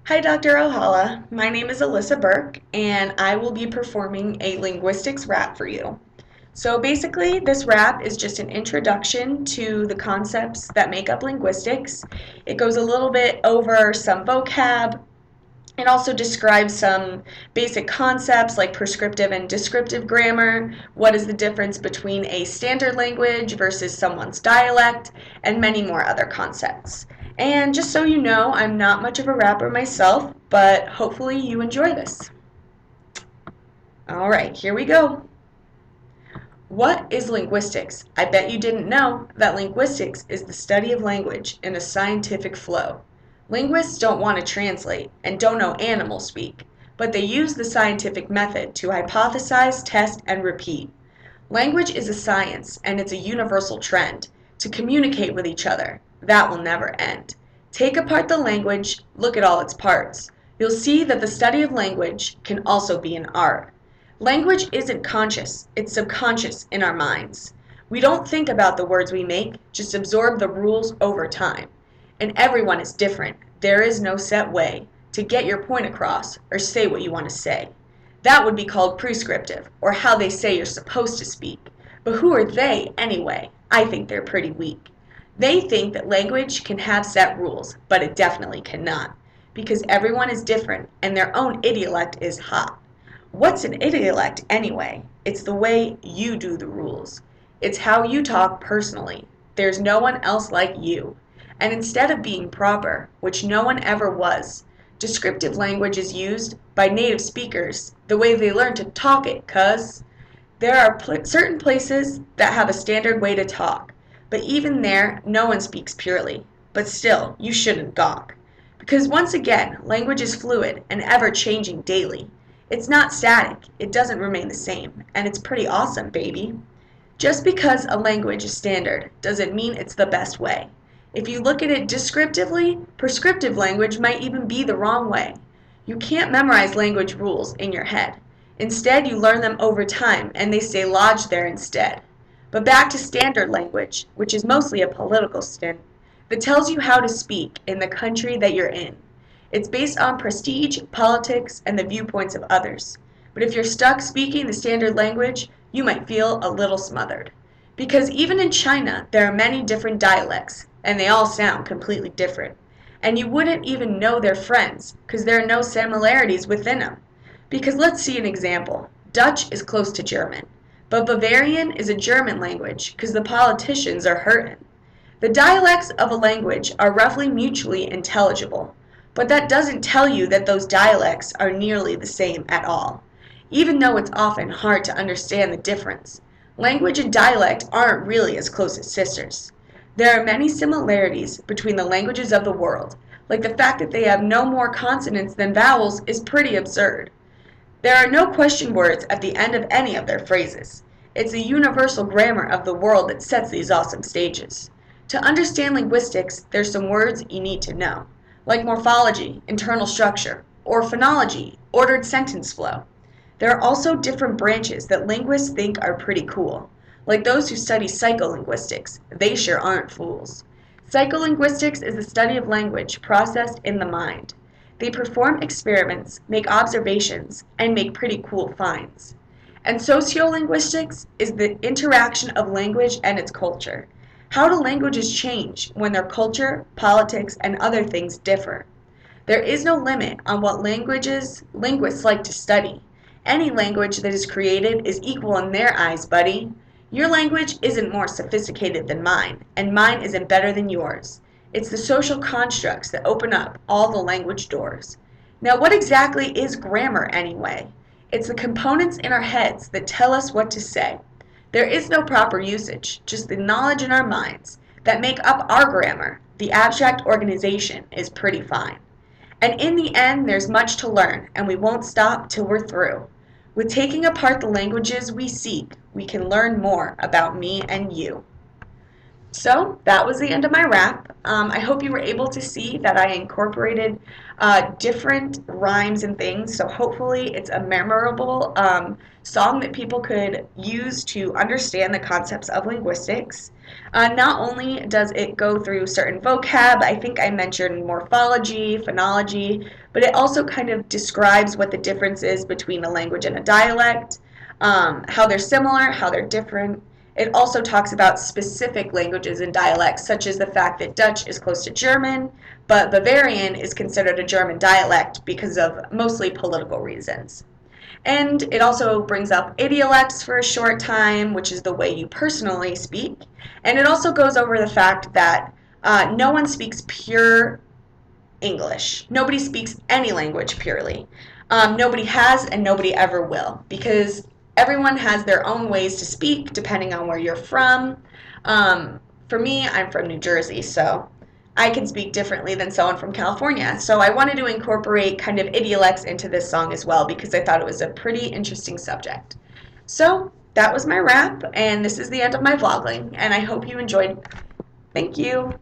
Hi, Dr. Ohala. My name is Alyssa Burke, and I will be performing a linguistics rap for you. So basically, this rap is just an introduction to the concepts that make up linguistics. It goes a little bit over some vocab. It also describes some basic concepts like prescriptive and descriptive grammar, what is the difference between a standard language versus someone's dialect, and many more other concepts. And just so you know, I'm not much of a rapper myself, but hopefully you enjoy this. Alright, here we go. What is linguistics? I bet you didn't know that linguistics is the study of language in a scientific flow. Linguists don't want to translate and don't know animal speak, but they use the scientific method to hypothesize, test, and repeat. Language is a science, and it's a universal trend to communicate with each other. That will never end. Take apart the language, look at all its parts. You'll see that the study of language can also be an art. Language isn't conscious, it's subconscious in our minds. We don't think about the words we make, just absorb the rules over time. And everyone is different. There is no set way to get your point across or say what you want to say. That would be called prescriptive, or how they say you're supposed to speak. But who are they anyway? I think they're pretty weak. They think that language can have set rules, but it definitely cannot, because everyone is different and their own idiolect is hot. What's an idiolect anyway? It's the way you do the rules. It's how you talk personally. There's no one else like you. And instead of being proper, which no one ever was, descriptive language is used by native speakers the way they learn to talk it, cuz there are certain places that have a standard way to talk, but even there, no one speaks purely. But still, you shouldn't gawk. Because once again, language is fluid and ever-changing daily. It's not static, it doesn't remain the same, and it's pretty awesome, baby. Just because a language is standard doesn't mean it's the best way. If you look at it descriptively, prescriptive language might even be the wrong way. You can't memorize language rules in your head. Instead, you learn them over time, and they stay lodged there instead. But back to standard language, which is mostly a political stint, that tells you how to speak in the country that you're in. It's based on prestige, politics, and the viewpoints of others. But if you're stuck speaking the standard language, you might feel a little smothered. Because even in China, there are many different dialects, and they all sound completely different. And you wouldn't even know they're friends, because there are no similarities within them. Because let's see an example. Dutch is close to German, but Bavarian is a German language, because the politicians are hurting. The dialects of a language are roughly mutually intelligible, but that doesn't tell you that those dialects are nearly the same at all, even though it's often hard to understand the difference. Language and dialect aren't really as close as sisters. There are many similarities between the languages of the world, like the fact that they have no more consonants than vowels is pretty absurd. There are no question words at the end of any of their phrases. It's the universal grammar of the world that sets these awesome stages. To understand linguistics, there's some words you need to know, like morphology, internal structure, or phonology, ordered sentence flow. There are also different branches that linguists think are pretty cool, like those who study psycholinguistics. They sure aren't fools. Psycholinguistics is the study of language processed in the mind. They perform experiments, make observations, and make pretty cool finds. And sociolinguistics is the interaction of language and its culture. How do languages change when their culture, politics, and other things differ? There is no limit on what languages linguists like to study. Any language that is created is equal in their eyes, buddy. Your language isn't more sophisticated than mine, and mine isn't better than yours. It's the social constructs that open up all the language doors. Now, what exactly is grammar anyway? It's the components in our heads that tell us what to say. There is no proper usage, just the knowledge in our minds that make up our grammar. The abstract organization is pretty fine. And in the end, there's much to learn, and we won't stop till we're through. With taking apart the languages we seek, we can learn more about me and you. So that was the end of my rap. I hope you were able to see that I incorporated different rhymes and things. So hopefully it's a memorable song that people could use to understand the concepts of linguistics. Not only does it go through certain vocab, I think I mentioned morphology, phonology, but it also kind of describes what the difference is between a language and a dialect, how they're similar, how they're different. It also talks about specific languages and dialects, such as the fact that Dutch is close to German, but Bavarian is considered a German dialect because of mostly political reasons. And it also brings up idiolects for a short time, which is the way you personally speak. And it also goes over the fact that no one speaks pure English. Nobody speaks any language purely. Nobody has and nobody ever will, because everyone has their own ways to speak depending on where you're from. For me, I'm from New Jersey, so I can speak differently than someone from California. So I wanted to incorporate kind of idiolects into this song as well because I thought it was a pretty interesting subject. So that was my rap, and this is the end of my vlogling, and I hope you enjoyed. Thank you.